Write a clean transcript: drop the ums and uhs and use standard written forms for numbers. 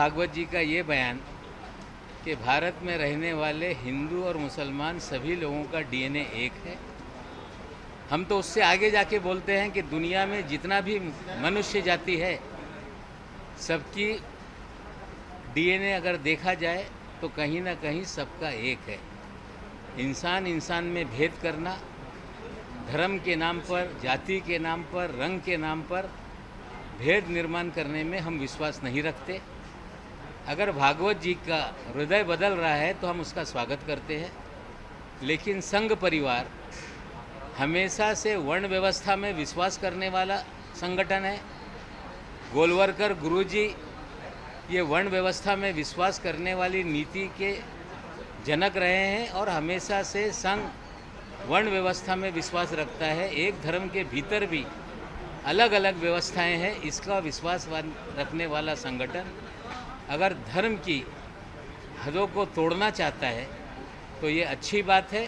भागवत जी का ये बयान कि भारत में रहने वाले हिंदू और मुसलमान सभी लोगों का डीएनए एक है। हम तो उससे आगे जाके बोलते हैं कि दुनिया में जितना भी मनुष्य जाति है सबकी डीएनए अगर देखा जाए तो कहीं ना कहीं सबका एक है। इंसान इंसान में भेद करना, धर्म के नाम पर, जाति के नाम पर, रंग के नाम पर भेद निर्माण करने में हम विश्वास नहीं रखते। अगर भागवत जी का हृदय बदल रहा है तो हम उसका स्वागत करते हैं, लेकिन संघ परिवार हमेशा से वर्ण व्यवस्था में विश्वास करने वाला संगठन है। गोलवरकर गुरुजी ये वर्ण व्यवस्था में विश्वास करने वाली नीति के जनक रहे हैं और हमेशा से संघ वर्ण व्यवस्था में विश्वास रखता है। एक धर्म के भीतर भी अलग अलग व्यवस्थाएं हैं, इसका विश्वास रखने वाला संगठन अगर धर्म की हदों को तोड़ना चाहता है तो ये अच्छी बात है।